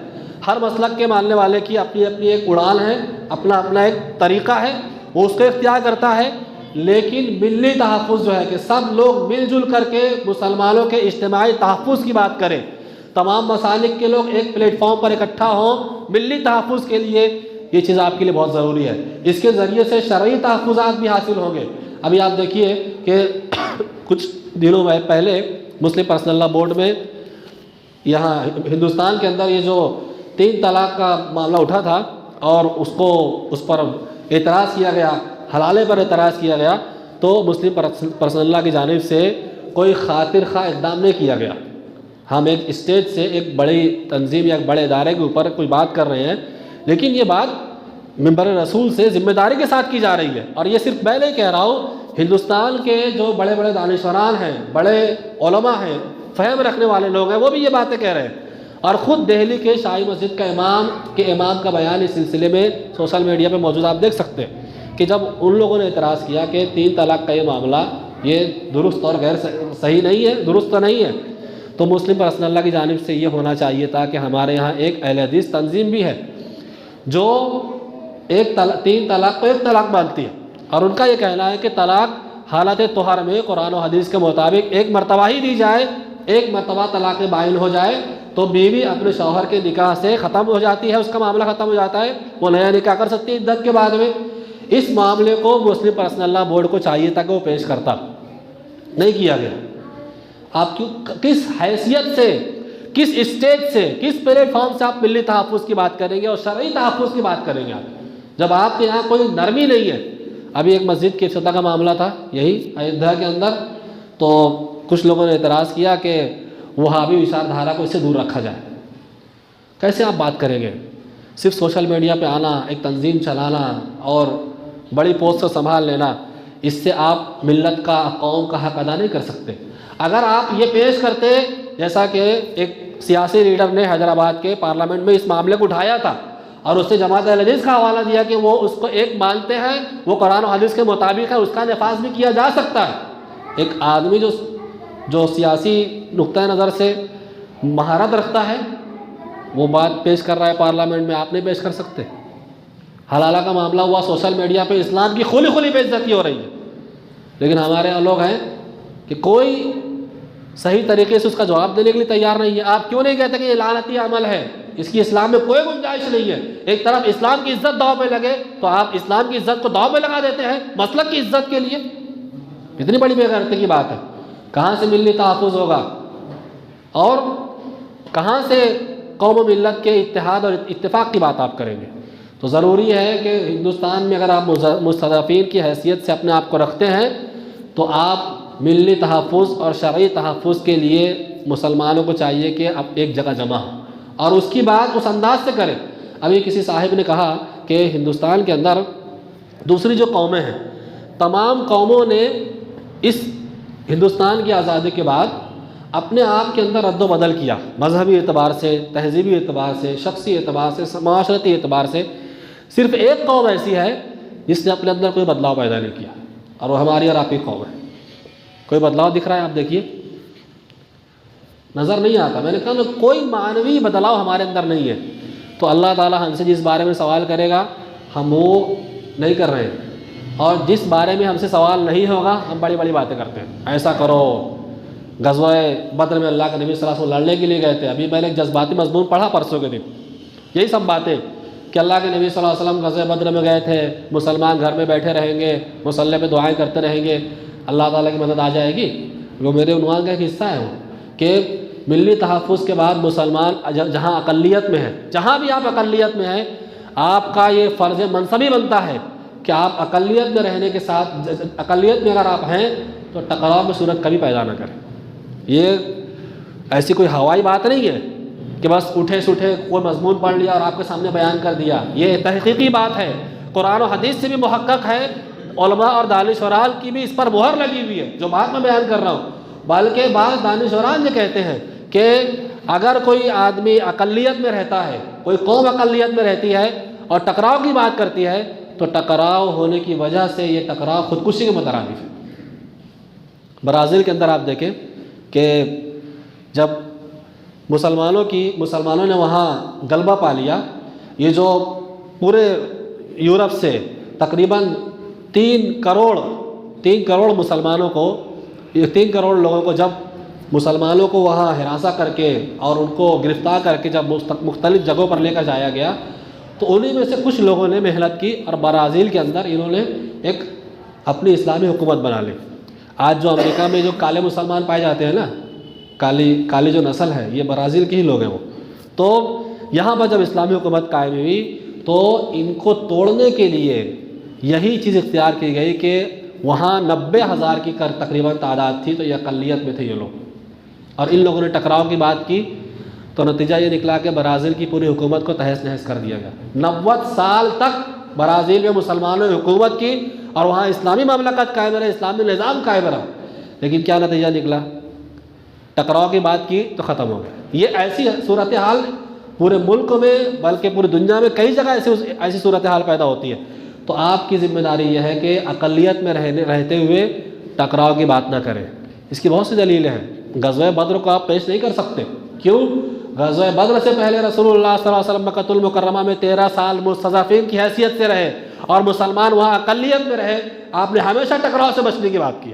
ہر مسلک کے ماننے والے کی اپنی اپنی ایک اڑان ہے، اپنا ایک طریقہ ہے، وہ اس کو اختیار کرتا ہے، لیکن ملی تحفظ جو ہے کہ سب لوگ مل جل کر کے مسلمانوں کے اجتماعی تحفظ کی بات کریں، تمام مسالک کے لوگ ایک پلیٹ فارم پر اکٹھا ہوں ملی تحفظ کے لیے، یہ چیز آپ کے لیے بہت ضروری ہے۔ اس کے ذریعے سے شرعی تحفظات بھی حاصل ہوں گے۔ ابھی آپ دیکھیے کہ کچھ دنوں میں پہلے مسلم پرسنل لاء بورڈ میں یہاں ہندوستان کے اندر یہ جو 3 طلاق کا معاملہ اٹھا تھا اور اس پر اعتراض کیا گیا، حلالے پر اعتراض کیا گیا، تو مسلم پرسنل لاء کی جانب سے کوئی خاطر خواہ اقدام نہیں کیا گیا۔ ہم ایک اسٹیج سے ایک بڑی تنظیم یا ایک بڑے ادارے کے اوپر کوئی بات کر رہے ہیں، لیکن یہ بات منبر رسول سے ذمہ داری کے ساتھ کی جا رہی ہے۔ اور یہ صرف میں نہیں کہہ رہا ہوں، ہندوستان کے جو بڑے بڑے دانشوران ہیں، بڑے علماء ہیں، فہم رکھنے والے لوگ ہیں، وہ بھی یہ باتیں کہہ رہے ہیں۔ اور خود دہلی کے شاہی مسجد کا امام کا بیان اس سلسلے میں سوشل میڈیا پہ موجود آپ دیکھ سکتے ہیں کہ جب ان لوگوں نے اعتراض کیا کہ 3 طلاق کا یہ معاملہ یہ درست اور غیر صحیح نہیں ہے، درست تو نہیں ہے، تو مسلم پرسنل لاء کی جانب سے یہ ہونا چاہیے تھا کہ ہمارے یہاں ایک اہل حدیث تنظیم بھی ہے جو 3 طلاق کو 1 طلاق مانتی ہے، اور ان کا یہ کہنا ہے کہ طلاق حالت طہر میں قرآن و حدیث کے مطابق 1 مرتبہ ہی دی جائے، 1 مرتبہ طلاق بائن ہو جائے تو بیوی اپنے شوہر کے نکاح سے ختم ہو جاتی ہے، اس کا معاملہ ختم ہو جاتا ہے، وہ نیا نکاح کر سکتی ہے عدت کے بعد میں۔ اس معاملے کو مسلم پرسنل لاء بورڈ کو چاہیے تھا کہ وہ پیش کرتا، نہیں کیا گیا۔ آپ کس حیثیت سے، کس اسٹیج سے، کس پلیٹ فارم سے آپ ملی تحفظ کی بات کریں گے اور شرعی تحفظ کی بات کریں گے آپ، جب آپ کے یہاں کوئی نرمی نہیں ہے۔ ابھی ایک مسجد کے افتتاح کا معاملہ تھا یہی ایودھیا کے اندر، تو کچھ لوگوں نے اعتراض کیا کہ وہابی وچار دھارا کو اس سے دور رکھا جائے۔ کیسے آپ بات کریں گے؟ صرف سوشل میڈیا پہ آنا، ایک تنظیم چلانا اور بڑی پوسٹ سے سنبھال لینا، اس سے آپ ملت کا، قوم کا حق ادا نہیں کر سکتے۔ اگر آپ یہ پیش کرتے جیسا کہ ایک سیاسی لیڈر نے حیدرآباد کے پارلیمنٹ میں اس معاملے کو اٹھایا تھا اور اس نے جماعت اہل حدیث کا حوالہ دیا کہ وہ اس کو ایک مانتے ہیں، وہ قرآن و حدیث کے مطابق ہے، اس کا نفاذ بھی کیا جا سکتا ہے۔ ایک آدمی جو سیاسی نقطہ نظر سے مہارت رکھتا ہے، وہ بات پیش کر رہا ہے پارلیمنٹ میں، آپ نہیں پیش کر سکتے۔ حلالہ کا معاملہ ہوا سوشل میڈیا پہ، اسلام کی کھلی بے عزتی ہو رہی ہے، لیکن ہمارے یہاں لوگ ہیں کہ کوئی صحیح طریقے سے اس کا جواب دینے کے لیے تیار نہیں ہے۔ آپ کیوں نہیں کہتے کہ یہ لعنتی عمل ہے، اس کی اسلام میں کوئی گنجائش نہیں ہے؟ ایک طرف اسلام کی عزت داؤ پہ لگے تو آپ اسلام کی عزت کو داؤ پہ لگا دیتے ہیں مسلک کی عزت کے لیے۔ اتنی بڑی بے غیرتی کی بات ہے۔ کہاں سے ملی تحفظ ہوگا اور کہاں سے قوم و ملت کے اتحاد اور اتفاق کی بات آپ کریں گے؟ تو ضروری ہے کہ ہندوستان میں اگر آپ مستضعفین کی حیثیت سے اپنے آپ کو رکھتے ہیں تو آپ ملی تحفظ اور شرعی تحفظ کے لیے مسلمانوں کو چاہیے کہ اب ایک جگہ جمع ہو اور اس کی بات اس انداز سے کریں۔ ابھی کسی صاحب نے کہا کہ ہندوستان کے اندر دوسری جو قومیں ہیں، تمام قوموں نے اس ہندوستان کی آزادی کے بعد اپنے آپ کے اندر رد و بدل کیا، مذہبی اعتبار سے، تہذیبی اعتبار سے، شخصی اعتبار سے، معاشرتی اعتبار سے۔ صرف ایک قوم ایسی ہے جس نے اپنے اندر کوئی بدلاؤ پیدا نہیں کیا، اور وہ ہماری اور آپ کی قوم ہے۔ کوئی بدلاؤ دکھ رہا ہے؟ آپ دیکھیے، نظر نہیں آتا۔ میں نے کہا نا، کوئی معنوی بدلاؤ ہمارے اندر نہیں ہے۔ تو اللہ تعالیٰ ہم سے جس بارے میں سوال کرے گا ہم وہ نہیں کر رہے ہیں، اور جس بارے میں ہم سے سوال نہیں ہوگا ہم بڑی بڑی باتیں کرتے ہیں۔ ایسا کرو، غزوہ بدر میں اللہ کے نبی صلی اللہ علیہ وسلم لڑنے کے لیے گئے تھے، ابھی میں نے ایک جذباتی مضمون پڑھا پرسوں کے دن، یہی سب باتیں کہ اللہ کے نبی صلی اللہ علیہ وسلم غزوہ بدر میں گئے تھے، مسلمان گھر میں بیٹھے رہیں گے، مصلی پہ دعائیں کرتے رہیں گے، اللہ تعالیٰ کی مدد آ جائے گی۔ وہ میرے عنوان کا ایک حصہ ہے وہ، کہ ملی تحفظ کے بعد مسلمان جہاں اقلیت میں ہے، جہاں بھی آپ اقلیت میں ہیں، آپ کا یہ فرض منصبی بنتا ہے کہ آپ اقلیت میں رہنے کے ساتھ، اقلیت میں اگر آپ ہیں تو ٹکراؤ میں صورت کبھی پیدا نہ کریں۔ یہ ایسی کوئی ہوائی بات نہیں ہے کہ بس اٹھے سٹھے کوئی مضمون پڑھ لیا اور آپ کے سامنے بیان کر دیا، یہ تحقیقی بات ہے، قرآن و حدیث سے بھی محقق ہے، علماء اور دانشوران کی بھی اس پر مہر لگی ہوئی ہے جو بات میں بیان کر رہا ہوں۔ بلکہ بعض دانشوران یہ کہتے ہیں کہ اگر کوئی آدمی اقلیت میں رہتا ہے، کوئی قوم اقلیت میں رہتی ہے اور ٹکراؤ کی بات کرتی ہے تو ٹکراؤ ہونے کی وجہ سے یہ ٹکراؤ خودکشی کے مترادف ہے۔ برازیل کے اندر آپ دیکھیں کہ جب مسلمانوں نے وہاں غلبہ پا لیا، یہ جو پورے یورپ سے تقریباً 3 کروڑ مسلمانوں کو، 3 کروڑ لوگوں کو جب مسلمانوں کو وہاں ہراساں کر کے اور ان کو گرفتار کر کے جب مختلف جگہوں پر لے کر جایا گیا تو انہی میں سے کچھ لوگوں نے محنت کی اور برازیل کے اندر انہوں نے ایک اپنی اسلامی حکومت بنا لی۔ آج جو امریکہ میں جو کالے مسلمان پائے جاتے ہیں نا، کالی جو نسل ہے، یہ برازیل کے ہی لوگ ہیں وہ۔ تو یہاں پر جب اسلامی حکومت قائم ہوئی تو ان کو توڑنے کے لیے یہی چیز اختیار کی گئی کہ وہاں 90,000 کی تقریباً تعداد تھی، تو یہ اقلیت میں تھے یہ لوگ، اور ان لوگوں نے ٹکراؤ کی بات کی تو نتیجہ یہ نکلا کہ برازیل کی پوری حکومت کو تہس نہس کر دیا گیا۔ 90 سال تک برازیل میں مسلمانوں نے حکومت کی اور وہاں اسلامی مملکت قائم رہے، اسلامی نظام قائم رہا، لیکن کیا نتیجہ نکلا؟ ٹکراؤ کی بات کی تو ختم ہو گیا۔ یہ ایسی صورتحال پورے ملک میں بلکہ پوری دنیا میں کئی جگہ ایسی صورتحال پیدا ہوتی ہے۔ تو آپ کی ذمہ داری یہ ہے کہ اقلیت میں رہتے ہوئے ٹکراؤ کی بات نہ کریں۔ اس کی بہت سی دلیلیں ہیں۔ غزوہ بدر کو آپ پیش نہیں کر سکتے، کیوں؟ غزوہ بدر سے پہلے رسول اللہ صلی اللہ علیہ وسلم مکۃ المکرمہ میں 13 سال مستضعفین کی حیثیت سے رہے اور مسلمان وہاں اقلیت میں رہے، آپ نے ہمیشہ ٹکراؤ سے بچنے کی بات کی۔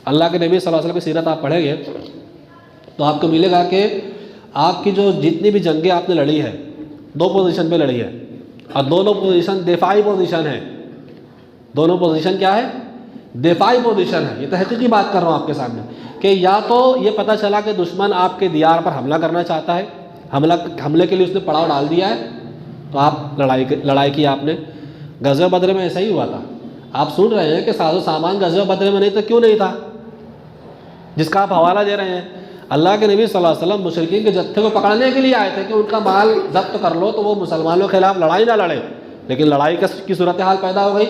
اللہ کے نبی صلی اللہ علیہ وسلم کی سیرت آپ پڑھیں گے تو آپ کو ملے گا کہ آپ کی جو جتنی بھی جنگیں آپ نے لڑی ہے 2 پوزیشن پہ لڑی ہے، اور دونوں پوزیشن دفاعی پوزیشن ہے۔ دونوں پوزیشن کیا ہے؟ دفاعی پوزیشن ہے۔ یہ تحقیقی بات کر رہا ہوں آپ کے سامنے کہ یا تو یہ پتہ چلا کہ دشمن آپ کے دیار پر حملہ کرنا چاہتا ہے، حملے کے لیے اس نے پڑاؤ ڈال دیا ہے، تو آپ لڑائی کی آپ نے۔ غزوہ بدر میں ایسا ہی ہوا تھا۔ آپ سن رہے ہیں کہ ساز و سامان غزوہ بدر میں نہیں تو کیوں نہیں تھا، جس کا آپ حوالہ دے رہے ہیں؟ اللہ کے نبی صلی اللہ علیہ وسلم مشرکین کے جتھے کو پکڑنے کے لیے آئے تھے کہ ان کا مال ضبط کر لو تو وہ مسلمانوں کے خلاف لڑائی نہ لڑے، لیکن لڑائی کی صورتحال پیدا ہو گئی،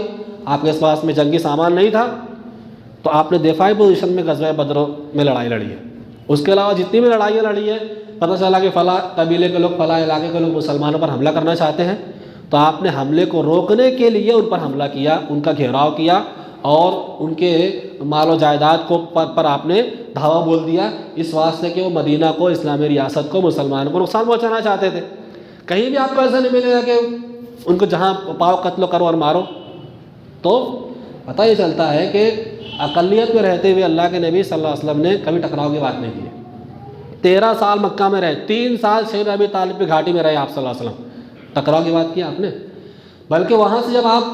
آپ کے پاس میں جنگی سامان نہیں تھا، تو آپ نے دفاعی پوزیشن میں غزوہ بدر میں لڑائی لڑی ہے۔ اس کے علاوہ جتنی بھی لڑائیاں لڑی ہیں، پتہ چلا کہ فلاں قبیلے کے لوگ، فلاں علاقے کے لوگ مسلمانوں پر حملہ کرنا چاہتے ہیں، تو آپ نے حملے کو روکنے کے لیے ان پر حملہ کیا، ان کا گھیراؤ کیا اور ان کے مال و جائیداد پر آپ نے دھاوا بول دیا، اس واسطے کہ وہ مدینہ کو، اسلامی ریاست کو، مسلمانوں کو نقصان پہنچانا چاہتے تھے۔ کہیں بھی آپ کو ایسا نہیں ملے گا کہ ان کو جہاں پاؤ قتل کرو اور مارو۔ تو پتہ یہ چلتا ہے کہ اقلیت میں رہتے ہوئے اللہ کے نبی صلی اللہ علیہ وسلم نے کبھی ٹکراؤ کی بات نہیں کی۔ 13 سال مکہ میں رہے، 3 سال شیخ ابی طالب کی گھاٹی میں رہے آپ صلی اللہ علیہ وسلم، ٹکراؤ کی بات کی آپ نے؟ بلکہ وہاں سے جب آپ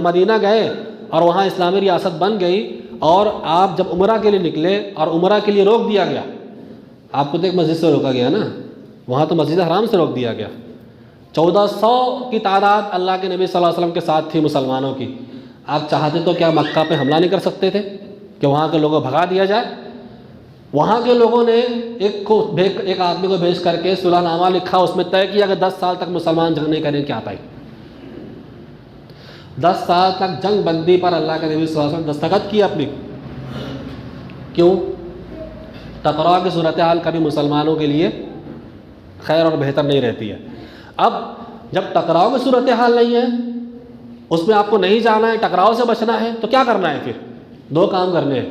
مدینہ گئے اور وہاں اسلامی ریاست بن گئی اور آپ جب عمرہ کے لیے نکلے اور عمرہ کے لیے روک دیا گیا، آپ کو تو ایک مسجد سے روکا گیا نا، وہاں تو مسجد حرام سے روک دیا گیا۔ 1400 کی تعداد اللہ کے نبی صلی اللہ علیہ وسلم کے ساتھ تھی مسلمانوں کی۔ آپ چاہتے تو کیا مکہ پہ حملہ نہیں کر سکتے تھے کہ وہاں کے لوگوں کو بھگا دیا جائے؟ وہاں کے لوگوں نے ایک آدمی کو بھیج کر کے صلح نامہ لکھا، اس میں طے کیا کہ 10 سال تک مسلمان جنگ نہیں کریں، کیا پائی 10 سال تک جنگ بندی پر اللہ کے نبی صلی اللہ علیہ وسلم دستخط کی اپنی۔ کیوں؟ ٹکراؤ کی صورتحال کبھی مسلمانوں کے لیے خیر اور بہتر نہیں رہتی ہے۔ اب جب ٹکراؤ کی صورتحال نہیں ہے، اس میں آپ کو نہیں جانا ہے، ٹکراؤ سے بچنا ہے، تو کیا کرنا ہے؟ پھر 2 کام کرنے ہیں۔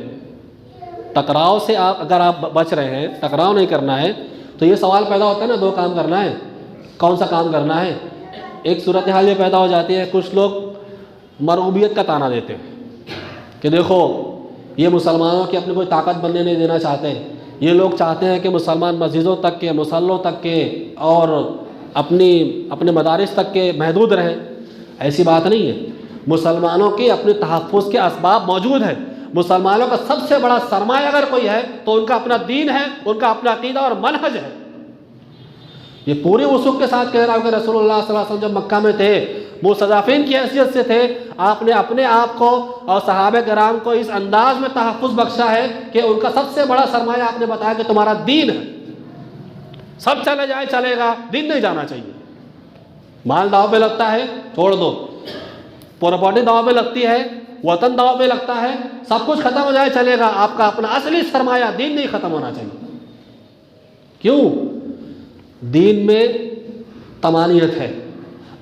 ٹکراؤ سے اگر آپ بچ رہے ہیں، ٹکراؤ نہیں کرنا ہے، تو یہ سوال پیدا ہوتا ہے نا 2 کام کرنا ہے، کون سا کام کرنا ہے؟ ایک صورتحال یہ پیدا ہو جاتی ہے، کچھ لوگ مرعوبیت کا طعنہ دیتے ہیں کہ دیکھو یہ مسلمانوں کی اپنی کوئی طاقت بننے نہیں دینا چاہتے، یہ لوگ چاہتے ہیں کہ مسلمان مسجدوں تک کے، مصلوں تک کے اور اپنے مدارس تک کے محدود رہیں۔ ایسی بات نہیں ہے، مسلمانوں کے اپنے تحفظ کے اسباب موجود ہیں، مسلمانوں کا سب سے بڑا سرمایہ اگر کوئی ہے تو ان کا اپنا دین ہے، ان کا اپنا عقیدہ اور منہج ہے۔ یہ پوری وثوق کے ساتھ کہہ رہا ہوں کہ رسول اللہ صلی اللہ علیہ وسلم جب مکہ میں تھے، مستضعفین کی حیثیت سے تھے، آپ نے اپنے آپ کو اور صحابہ کرام کو اس انداز میں تحفظ بخشا ہے کہ ان کا سب سے بڑا سرمایہ آپ نے بتایا کہ تمہارا دین ہے۔ سب چلے جائے چلے گا، دین نہیں جانا چاہیے۔ مال داؤ پہ لگتا ہے، چھوڑ دو۔ پراپرٹی داؤ پہ لگتی ہے، وطن داؤ پہ لگتا ہے، سب کچھ ختم ہو جائے چلے گا، آپ کا اپنا اصلی سرمایہ دین نہیں ختم ہونا چاہیے۔ کیوں؟ دین میں طمانینت ہے،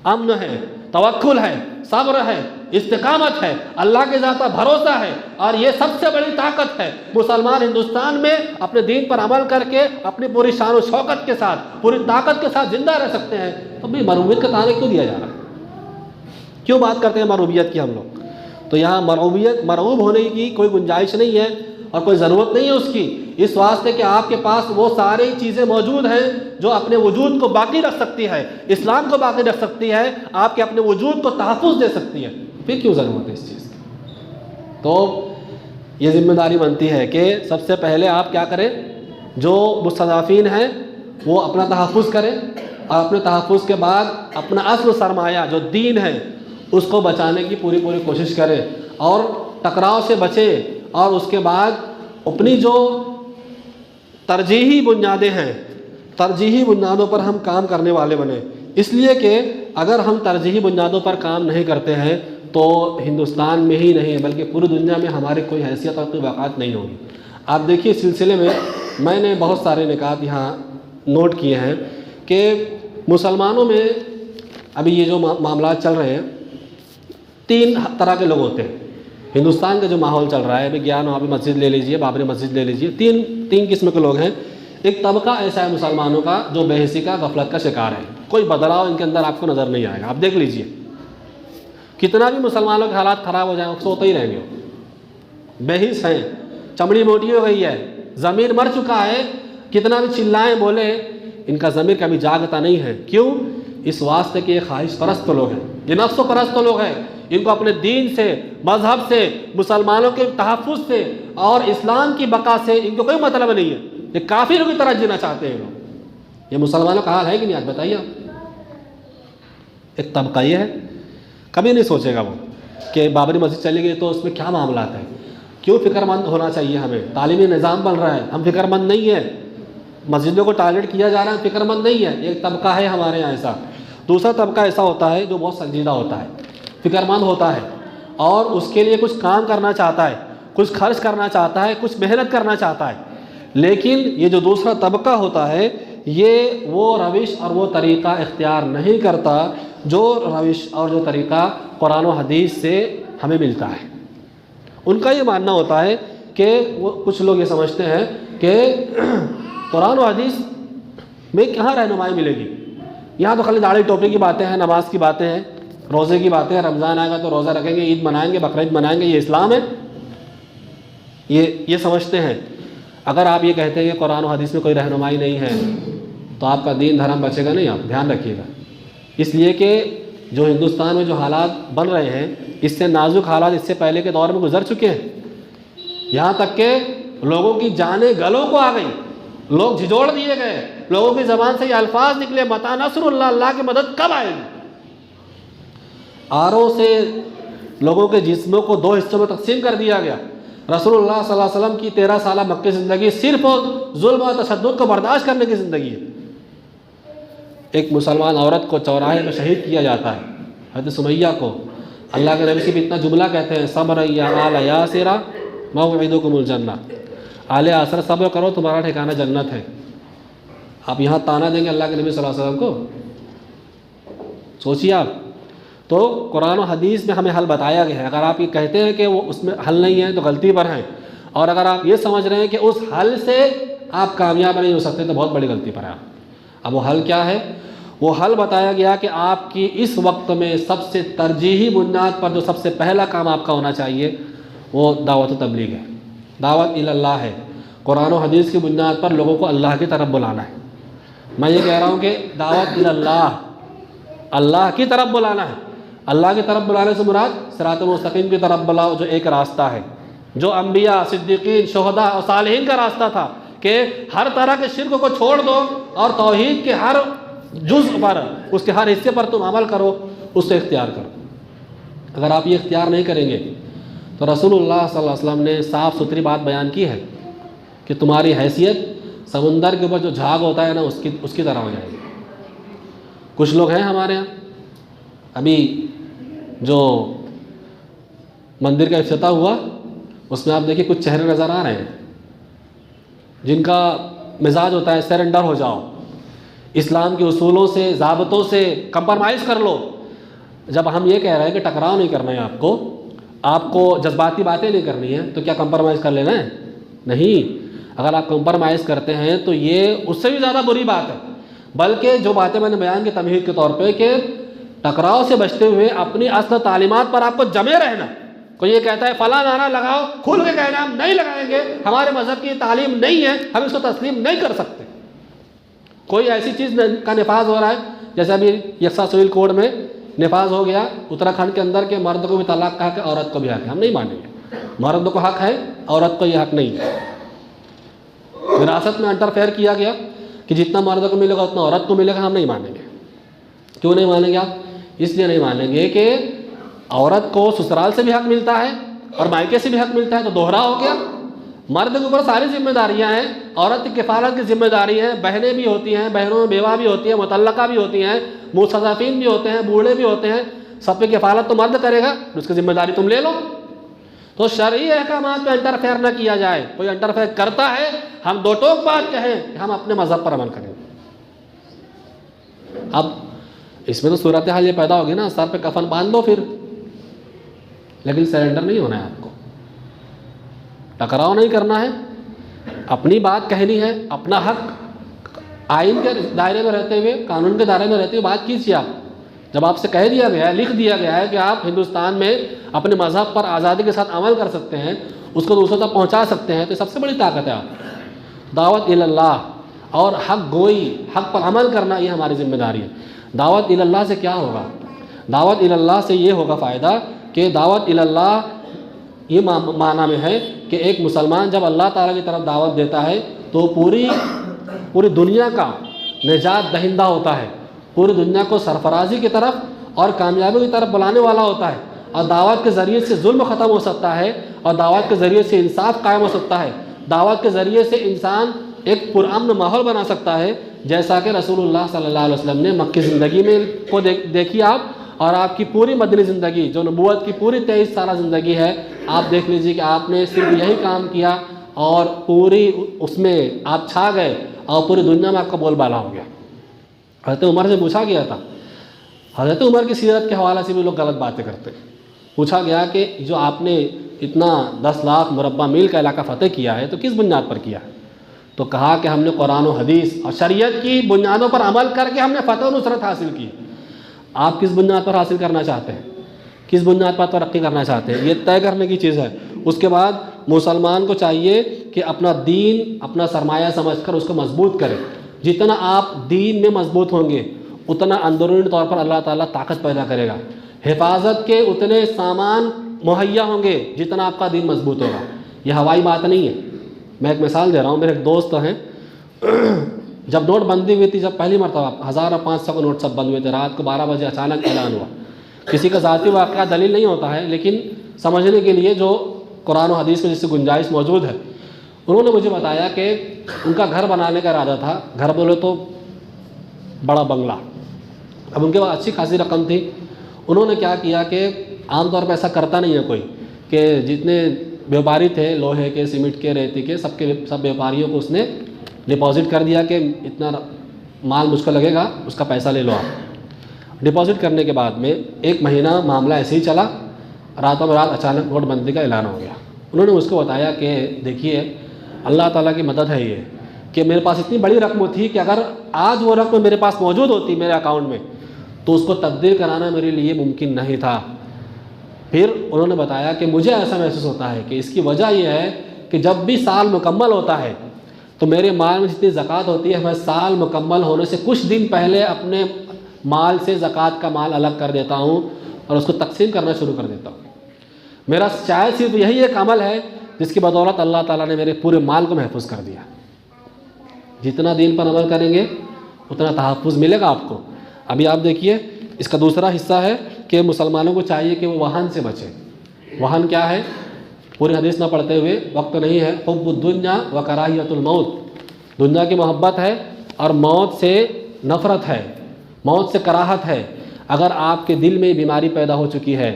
امن ہے، توکل ہے، صبر ہے، استقامت ہے، اللہ کے ذات پر بھروسہ ہے، اور یہ سب سے بڑی طاقت ہے۔ مسلمان ہندوستان میں اپنے دین پر عمل کر کے اپنی پوری شان و شوکت کے ساتھ، پوری طاقت کے ساتھ زندہ رہ سکتے ہیں۔ تو بھی مرعوبیت کا تعلق کیوں دیا جا رہا ہے؟ کیوں بات کرتے ہیں مرعوبیت کی ہم لوگ؟ تو یہاں مرعوب ہونے کی کوئی گنجائش نہیں ہے اور کوئی ضرورت نہیں ہے اس کی، اس واسطے کہ آپ کے پاس وہ ساری چیزیں موجود ہیں جو اپنے وجود کو باقی رکھ سکتی ہے، اسلام کو باقی رکھ سکتی ہے، آپ کے اپنے وجود کو تحفظ دے سکتی ہے۔ پھر کیوں ضرورت ہے اس چیز کی؟ تو یہ ذمہ داری بنتی ہے کہ سب سے پہلے آپ کیا کریں، جو مستضعفین ہیں وہ اپنا تحفظ کریں، اور اپنے تحفظ کے بعد اپنا اصل سرمایہ جو دین ہے اس کو بچانے کی پوری کوشش کریں، اور ٹکراؤ سے بچیں، اور اس کے بعد اپنی جو ترجیحی بنیادیں ہیں، ترجیحی بنیادوں پر ہم کام کرنے والے بنیں۔ اس لیے کہ اگر ہم ترجیحی بنیادوں پر کام نہیں کرتے ہیں تو ہندوستان میں ہی نہیں بلکہ پوری دنیا میں ہماری کوئی حیثیت اور کوئی وقعت نہیں ہوگی۔ آپ دیکھیے، اس سلسلے میں نے بہت سارے نکات یہاں نوٹ کیے ہیں کہ مسلمانوں میں ابھی یہ جو معاملات چل رہے ہیں، 3 طرح کے لوگ ہوتے ہیں۔ ہندوستان کا جو ماحول چل رہا ہے، گیان وہاں پہ مسجد لے لیجئے، بابری مسجد لے لیجئے، تین قسم کے لوگ ہیں۔ ایک طبقہ ایسا ہے مسلمانوں کا جو بے حسی کا، غفلت کا شکار ہے، کوئی بدلاؤ ان کے اندر آپ کو نظر نہیں آئے گا۔ آپ دیکھ لیجئے، کتنا بھی مسلمانوں کے حالات خراب ہو جائیں وہ سوتے ہی رہیں گے، بے حس ہیں، چمڑی موٹی ہو گئی ہے، ضمیر مر چکا ہے، کتنا بھی چلائیں بولے ان کا ضمیر کبھی جاگتا نہیں ہے۔ کیوں؟ اس واسطے کہ یہ خواہش پرست لوگ ہیں، یہ نفس و پرست لوگ ہیں، ان کو اپنے دین سے، مذہب سے، مسلمانوں کے تحفظ سے اور اسلام کی بقا سے ان کو کوئی مطلب نہیں ہے۔ یہ کافروں کی طرح جینا چاہتے ہیں لوگ۔ یہ مسلمانوں کا حال ہے کہ نہیں؟ آج بتائیے آپ۔ ایک طبقہ یہ ہے، کبھی نہیں سوچے گا وہ کہ بابری مسجد چلی گئی تو اس میں کیا معاملات ہیں، کیوں فکر مند ہونا چاہیے ہمیں، تعلیمی نظام بن رہا ہے، ہم فکر مند نہیں ہیں، مسجدوں کو ٹارگیٹ کیا جا رہا ہے، فکر مند نہیں ہے۔ ایک طبقہ ہے ہمارے یہاں ایسا۔ دوسرا طبقہ ایسا ہوتا ہے جو بہت سنجیدہ ہوتا ہے، فکر مند ہوتا ہے، اور اس کے لیے کچھ کام کرنا چاہتا ہے، کچھ خرچ کرنا چاہتا ہے، کچھ محنت کرنا چاہتا ہے۔ لیکن یہ جو دوسرا طبقہ ہوتا ہے، یہ وہ روش اور وہ طریقہ اختیار نہیں کرتا جو روش اور جو طریقہ قرآن و حدیث سے ہمیں ملتا ہے۔ ان کا یہ ماننا ہوتا ہے کہ وہ کچھ لوگ یہ سمجھتے ہیں کہ قرآن و حدیث میں کہاں رہنمائی ملے گی، یہاں تو خالی داڑھی ٹوپی کی باتیں ہیں، نماز کی باتیں ہیں، روزے کی باتیں ہیں، رمضان آئے گا تو روزہ رکھیں گے، عید منائیں گے، بقرعید منائیں گے، یہ اسلام ہے؟ یہ سمجھتے ہیں۔ اگر آپ یہ کہتے ہیں کہ قرآن و حدیث میں کوئی رہنمائی نہیں ہے تو آپ کا دین دھرم بچے گا نہیں، آپ دھیان رکھیے گا۔ اس لیے کہ جو ہندوستان میں جو حالات بن رہے ہیں، اس سے نازک حالات اس سے پہلے کے دور میں گزر چکے ہیں، یہاں تک کہ لوگوں کی جانیں گلوں کو آ گئی، لوگ جھجوڑ دیے گئے، لوگوں کی زبان سے یہ الفاظ نکلے، متی نصر اللہ، اللہ کی مدد کب آئے گی؟ آروں سے لوگوں کے جسموں کو 2 حصوں میں تقسیم کر دیا گیا۔ رسول اللہ صلی اللہ علیہ وسلم کی 13 سالہ مکی زندگی صرف ظلم و تشدد کو برداشت کرنے کی زندگی ہے۔ ایک مسلمان عورت کو چوراہے میں شہید کیا جاتا ہے، حضرت سمیہ کو۔ اللہ کے نبی سے بھی اتنا جملہ کہتے ہیں، صبر یا آل یاسر موعدکم الجنہ، آل یاسر صبر کرو تمہارا ٹھکانہ جنت ہے۔ آپ یہاں تانا دیں گے اللہ کے نبی صلی اللہ علیہ وسلم کو؟ سوچیے آپ۔ تو قرآن و حدیث میں ہمیں حل بتایا گیا ہے۔ اگر آپ یہ کہتے ہیں کہ وہ اس میں حل نہیں ہے تو غلطی پر ہیں، اور اگر آپ یہ سمجھ رہے ہیں کہ اس حل سے آپ کامیاب نہیں ہو سکتے تو بہت بڑی غلطی پر ہیں۔ اب وہ حل کیا ہے؟ وہ حل بتایا گیا کہ آپ کی اس وقت میں سب سے ترجیحی بنیاد پر جو سب سے پہلا کام آپ کا ہونا چاہیے وہ دعوت و تبلیغ ہے، دعوت اللہ ہے۔ قرآن و حدیث کی بنیاد پر لوگوں کو اللہ کی طرف بلانا ہے۔ میں یہ کہہ رہا ہوں کہ دعوت اللہ، اللہ کی طرف بلانا ہے۔ اللہ کی طرف بلانے سے مراد صراط مستقیم کی طرف بلاؤ، جو ایک راستہ ہے، جو انبیاء، صدیقین، شہداء اور صالحین کا راستہ تھا کہ ہر طرح کے شرک کو چھوڑ دو اور توحید کے ہر جزء پر، اس کے ہر حصے پر تم عمل کرو، اس سے اختیار کرو۔ اگر آپ یہ اختیار نہیں کریں گے تو رسول اللہ صلی اللہ علیہ وسلم نے صاف ستھری بات بیان کی ہے کہ تمہاری حیثیت سمندر کے اوپر جو جھاگ ہوتا ہے نا اس کی طرح ہو جائے گی۔ کچھ لوگ ہیں ہمارے یہاں، ابھی جو مندر کا افتتاح ہوا اس میں آپ دیکھیں کچھ چہرے نظر آ رہے ہیں جن کا مزاج ہوتا ہے سرنڈر ہو جاؤ، اسلام کے اصولوں سے، ضابطوں سے کمپرمائز کر لو۔ جب ہم یہ کہہ رہے ہیں کہ ٹکراؤ نہیں کرنا ہے، آپ کو جذباتی باتیں نہیں کرنی ہے، تو کیا کمپرمائز کر لینا ہے؟ نہیں۔ اگر آپ کمپرمائز کرتے ہیں تو یہ اس سے بھی زیادہ بری بات ہے۔ بلکہ جو باتیں میں نے بیان کی تمہید کے طور پہ کہ ٹکراؤ سے بچتے ہوئے اپنی اصل تعلیمات پر آپ کو جمے رہنا۔ کوئی یہ کہتا ہے فلاں نعرہ لگاؤ، کھل کے کہنا ہم نہیں لگائیں گے، ہمارے مذہب کی تعلیم نہیں ہے، ہم اس کو تسلیم نہیں کر سکتے۔ کوئی ایسی چیز کا نفاذ ہو رہا ہے جیسے ابھی یکساں سول کوڈ میں نفاذ ہو گیا اتراکھنڈ کے اندر کہ مرد کو بھی طلاق کا حق ہے، عورت کو بھی حق ہے، ہم نہیں مانیں گے۔ مرد کو حق ہے، عورت کو یہ حق نہیں ہے۔ وراثت میں انٹرفیئر کیا گیا کہ جتنا مرد کو ملے گا اتنا عورت کو ملے گا، ہم نہیں مانیں گے۔ کیوں نہیں مانیں گے آپ؟ اس لیے نہیں مانیں گے کہ عورت کو سسرال سے بھی حق ملتا ہے اور مائکے سے بھی حق ملتا ہے، تو دوہرا ہو گیا۔ مرد کے اوپر ساری ذمہ داریاں ہیں، عورت کی کفالت کی ذمہ داری ہے، بہنیں بھی ہوتی ہیں، بہنوں میں بیوہ بھی ہوتی ہیں، مطلقہ بھی ہوتی ہیں، مستضعفین بھی ہوتے ہیں، بوڑھے بھی ہوتے ہیں، سب پہ کفالت تو مرد کرے گا، اس کی ذمہ داری تم لے لو۔ تو شرعی احکامات میں انٹرفیئر نہ کیا جائے۔ کوئی انٹرفیئر کرتا ہے ہم دو ٹوک بات کہیں کہ ہم اپنے مذہب پر عمل کریں۔ اب اس میں تو صورتحال یہ پیدا ہوگی نا، سر پہ کفن باندھ دو پھر، لیکن سرنڈر نہیں ہونا ہے، آپ کو ٹکراؤ نہیں کرنا ہے، اپنی بات کہنی ہے، اپنا حق آئین کے دائرے میں رہتے ہوئے، قانون کے دائرے میں رہتے ہوئے بات کیجیے۔ آپ جب آپ سے کہہ دیا گیا ہے، لکھ دیا گیا ہے کہ آپ ہندوستان میں اپنے مذہب پر آزادی کے ساتھ عمل کر سکتے ہیں، اس کو دوسروں تک پہنچا سکتے ہیں، تو سب سے بڑی طاقت ہے آپ۔ دعوت اللہ اور حق گوئی، حق پر عمل کرنا، یہ ہماری ذمہ داری ہے۔ دعوت اللہ سے کیا ہوگا؟ دعوت اللہ سے یہ ہوگا فائدہ کہ دعوت اللہ یہ معنی میں ہے کہ ایک مسلمان جب اللہ تعالیٰ کی طرف دعوت دیتا ہے تو پوری دنیا کا نجات دہندہ ہوتا ہے، پوری دنیا کو سرفرازی کی طرف اور کامیابی کی طرف بلانے والا ہوتا ہے، اور دعوت کے ذریعے سے ظلم ختم ہو سکتا ہے، اور دعوت کے ذریعے سے انصاف قائم ہو سکتا ہے، دعوت کے ذریعے سے انسان ایک پرامن ماحول بنا سکتا ہے، جیسا کہ رسول اللہ صلی اللہ علیہ وسلم نے مکی زندگی میں کو دیکھیے آپ، اور آپ کی پوری مدنی زندگی جو نبوت کی پوری 23 سالہ زندگی ہے، آپ دیکھ لیجئے کہ آپ نے صرف یہی کام کیا اور پوری اس میں آپ چھا گئے اور پوری دنیا میں آپ کا بول بالا ہو گیا۔ حضرت عمر سے پوچھا گیا تھا، حضرت عمر کی سیرت کے حوالے سے بھی لوگ غلط باتیں کرتے ہیں۔ پوچھا گیا کہ جو آپ نے اتنا 10 لاکھ مربع میل کا علاقہ فتح کیا ہے تو کس بنیاد پر کیا ہے؟ تو کہا کہ ہم نے قرآن و حدیث اور شریعت کی بنیادوں پر عمل کر کے ہم نے فتح و نصرت حاصل کی۔ آپ کس بنیاد پر حاصل کرنا چاہتے ہیں؟ کس بنیاد پر ترقی کرنا چاہتے ہیں؟ یہ طے کرنے کی چیز ہے۔ اس کے بعد مسلمان کو چاہیے کہ اپنا دین اپنا سرمایہ سمجھ کر اس کو مضبوط کرے۔ جتنا آپ دین میں مضبوط ہوں گے اتنا اندرونی طور پر اللہ تعالیٰ طاقت پیدا کرے گا، حفاظت کے اتنے سامان مہیا ہوں گے جتنا آپ کا دین مضبوط ہوگا۔ یہ ہوائی بات نہیں ہے۔ میں ایک مثال دے رہا ہوں، میرے ایک دوست ہیں، جب نوٹ بندی ہوئی تھی، جب پہلی مرتبہ 1000 اور 500 کے نوٹ سب بند ہوئے تھے، رات کو 12 بجے اچانک اعلان ہوا۔ کسی کا ذاتی واقعہ دلیل نہیں ہوتا ہے، لیکن سمجھنے کے لیے جو قرآن و حدیث میں جس سے گنجائش موجود ہے، انہوں نے مجھے بتایا کہ ان کا گھر بنانے کا ارادہ تھا، گھر بولے تو بڑا بنگلہ۔ اب ان کے پاس اچھی خاصی رقم تھی۔ انہوں نے کیا کیا کہ عام طور پہ ایسا کرتا نہیں ہے کوئی، کہ جتنے بیوپاری تھے لوہے کے، سیمنٹ کے، ریتی کے، سب بیوپاریوں کو اس نے ڈپازٹ کر دیا کہ اتنا مال مجھ کو لگے گا، اس کا پیسہ لے لو آپ۔ ڈپازٹ کرنے کے بعد میں 1 مہینہ معاملہ ایسے ہی چلا، راتوں برات اچانک نوٹ بندی کا اعلان ہو گیا۔ انہوں نے اس کو بتایا کہ دیکھیے اللہ تعالیٰ کی مدد ہے یہ، کہ میرے پاس اتنی بڑی رقم تھی کہ اگر آج وہ رقم میرے پاس موجود ہوتی میرے اکاؤنٹ میں تو اس کو تبدیل کرانا میرے لیے ممکن نہیں تھا۔ پھر انہوں نے بتایا کہ مجھے ایسا محسوس ہوتا ہے کہ اس کی وجہ یہ ہے کہ جب بھی سال مکمل ہوتا ہے تو میرے مال میں جتنی زکوٰۃ ہوتی ہے میں سال مکمل ہونے سے کچھ دن پہلے اپنے مال سے زکوٰۃ کا مال الگ کر دیتا ہوں اور اس کو تقسیم کرنا شروع کر دیتا ہوں۔ میرا شاید صرف یہی ایک عمل ہے جس کی بدولت اللہ تعالیٰ نے میرے پورے مال کو محفوظ کر دیا۔ جتنا دین پر عمل کریں گے اتنا تحفظ ملے گا آپ کو۔ ابھی آپ دیکھیے اس کا دوسرا حصہ ہے کہ مسلمانوں کو چاہیے کہ وہ وہن سے بچیں۔ وہن کیا ہے؟ پوری حدیث نہ پڑھتے ہوئے وقت نہیں ہے۔ حب الدنیا و کراہیت الموت، دنیا کی محبت ہے اور موت سے نفرت ہے، موت سے کراہت ہے۔ اگر آپ کے دل میں بیماری پیدا ہو چکی ہے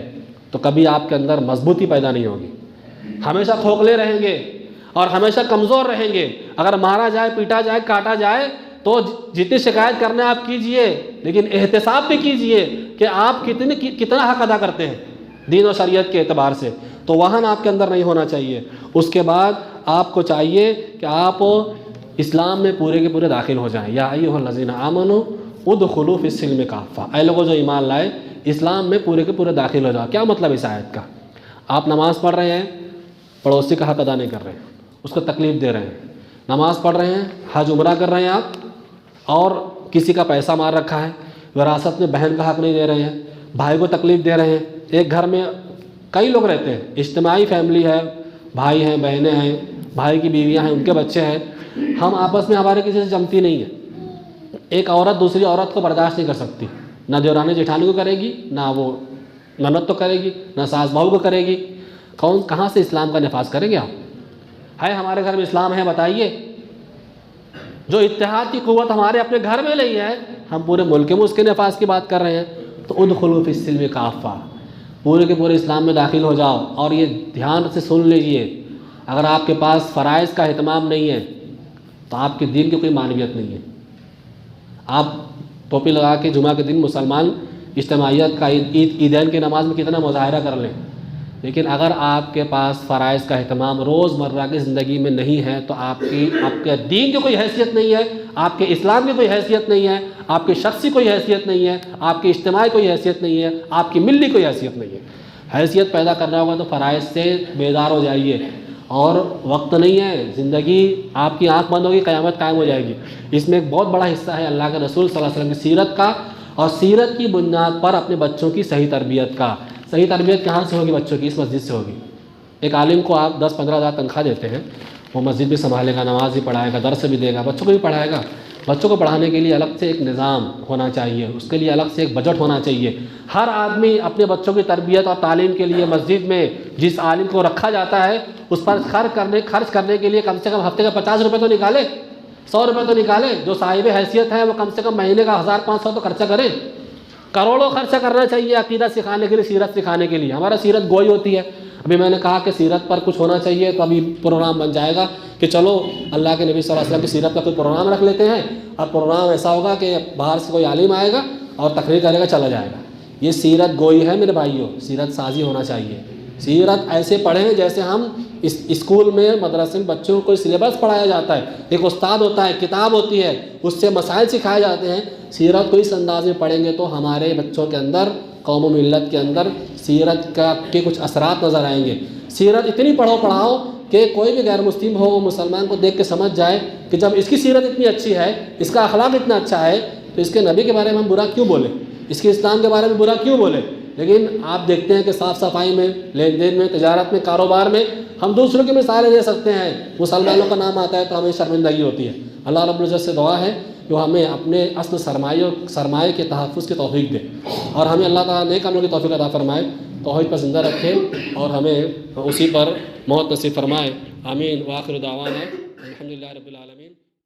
تو کبھی آپ کے اندر مضبوطی پیدا نہیں ہوگی، ہمیشہ کھوکھلے رہیں گے اور ہمیشہ کمزور رہیں گے۔ اگر مارا جائے، پیٹا جائے، کاٹا جائے تو جتنی شکایت کرنا آپ کیجئے، لیکن احتساب بھی کیجئے کہ آپ کتنا حق ادا کرتے ہیں دین و شریعت کے اعتبار سے۔ تو وہن آپ کے اندر نہیں ہونا چاہیے۔ اس کے بعد آپ کو چاہیے کہ آپ اسلام میں پورے کے پورے داخل ہو جائیں۔ یا ایھا الذین آمنوا ادخلوا فی السلم کافہ، اے لوگوں جو ایمان لائے اسلام میں پورے کے پورے داخل ہو جاؤ۔ کیا مطلب اس آیت کا؟ آپ نماز پڑھ رہے ہیں، پڑوسی کا حق ادا نہیں کر رہے ہیں، اس کو تکلیف دے رہے ہیں۔ نماز پڑھ رہے ہیں، حج عمرہ کر رہے ہیں آپ، اور کسی کا پیسہ مار رکھا ہے، وراثت میں بہن کا حق نہیں دے رہے ہیں، بھائی کو تکلیف دے رہے ہیں۔ ایک گھر میں کئی لوگ رہتے ہیں، اجتماعی فیملی ہے، بھائی ہیں، بہنیں ہیں، بھائی کی بیویاں ہیں، ان کے بچے ہیں، ہم آپس میں ہمارے کسی سے جمتی نہیں ہے۔ ایک عورت دوسری عورت کو برداشت نہیں کر سکتی، نہ دیورانی جیٹھانی کو کرے گی، نہ وہ نند تو کرے گی، نہ ساس بہو کو کرے گی۔ کہاں سے اسلام کا نفاذ کریں گے آپ؟ ہے ہمارے گھر میں اسلام ہے بتائیے؟ جو اتحاد کی قوت ہمارے اپنے گھر میں نہیں ہے، ہم پورے ملک میں اس کے نفاذ کی بات کر رہے ہیں۔ تو ادخلوا فی السلم کافہ، پورے کے پورے اسلام میں داخل ہو جاؤ۔ اور یہ دھیان سے سن لیجئے، اگر آپ کے پاس فرائض کا اہتمام نہیں ہے تو آپ کے دین کی کوئی معنویت نہیں ہے۔ آپ ٹوپی لگا کے جمعہ کے دن مسلمان اجتماعیت کا عیدین کی نماز میں کتنا مظاہرہ کر لیں، لیکن اگر آپ کے پاس فرائض کا اہتمام روز مرہ کی زندگی میں نہیں ہے تو آپ کے دین کی کوئی حیثیت نہیں ہے، آپ کے اسلام کی کوئی حیثیت نہیں ہے، آپ کی شخصی کوئی حیثیت نہیں ہے، آپ کی اجتماعی کوئی حیثیت نہیں ہے، آپ کی ملی کوئی حیثیت نہیں ہے۔ حیثیت پیدا کرنا ہوگا تو فرائض سے بیدار ہو جائیے۔ اور وقت نہیں ہے، زندگی آپ کی آنکھ بند ہوگی، قیامت قائم ہو جائے گی۔ اس میں ایک بہت بڑا حصہ ہے اللہ کے رسول صلی اللہ علیہ وسلم کی سیرت کا، اور سیرت کی بنیاد پر اپنے بچوں کی صحیح تربیت کا۔ صحیح تربیت کہاں سے ہوگی بچوں کی؟ اس مسجد سے ہوگی۔ ایک عالم کو آپ 10-15 ہزار تنخواہ دیتے ہیں، وہ مسجد بھی سنبھالے گا، نماز بھی پڑھائے گا، درس بھی دے گا، بچوں کو بھی پڑھائے گا۔ بچوں کو پڑھانے کے لیے الگ سے ایک نظام ہونا چاہیے، اس کے لیے الگ سے ایک بجٹ ہونا چاہیے۔ ہر آدمی اپنے بچوں کی تربیت اور تعلیم کے لیے مسجد میں جس عالم کو رکھا جاتا ہے اس پر خرچ کرنے کے لیے کم سے کم ہفتے کا 50 روپے تو نکالے، 100 روپے تو نکالے۔ جو صاحب حیثیت ہے وہ کم سے کم مہینے کا 1500 تو خرچہ کرے۔ کروڑوں خرچہ کرنا چاہیے عقیدہ سکھانے کے لیے، سیرت سکھانے کے لیے۔ ہمارا سیرت گوئی ہوتی ہے۔ ابھی میں نے کہا کہ سیرت پر کچھ ہونا چاہیے، تو ابھی پروگرام بن جائے گا کہ چلو اللہ کے نبی صلی اللہ علیہ وسلم کی سیرت کا کوئی پروگرام رکھ لیتے ہیں، اور پروگرام ایسا ہوگا کہ باہر سے کوئی عالم آئے گا اور تقریر کرے گا، چلا جائے گا۔ یہ سیرت گوئی ہے میرے بھائیوں، سیرت سازی ہونا چاہیے۔ سیرت ایسے پڑھیں جیسے ہم اسکول میں مدرسے میں بچوں کو کوئی سلیبس پڑھایا جاتا ہے، ایک استاد ہوتا ہے، کتاب ہوتی ہے، اس سے مسائل سکھائے جاتے ہیں۔ سیرت کو اس انداز میں پڑھیں گے تو ہمارے بچوں کے اندر، قوم و ملت کے اندر سیرت کے کچھ اثرات نظر آئیں گے۔ سیرت اتنی پڑھاؤ کہ کوئی بھی غیر مسلم ہو وہ مسلمان کو دیکھ کے سمجھ جائے کہ جب اس کی سیرت اتنی اچھی ہے، اس کا اخلاق اتنا اچھا ہے، تو اس کے نبی کے بارے میں ہم برا کیوں بولیں، اس کے اسلام کے بارے میں برا کیوں بولیں۔ لیکن آپ دیکھتے ہیں کہ صاف صفائی میں، لین دین میں، تجارت میں، کاروبار میں ہم دوسروں کی مثالیں دے سکتے ہیں، مسلمانوں کا نام آتا ہے تو ہمیں شرمندگی ہوتی ہے۔ اللہ رب العزت سے دعا ہے کہ وہ ہمیں اپنے اصل سرمایے کے تحفظ کی توفیق دے، اور ہمیں اللہ تعالیٰ نیک عملوں کی توفیق عطا فرمائے، توحید پر زندہ رکھے اور ہمیں اسی پر موت نصیب فرمائے۔ آمین۔ وآخر دعوانا الحمدللہ رب العالمین۔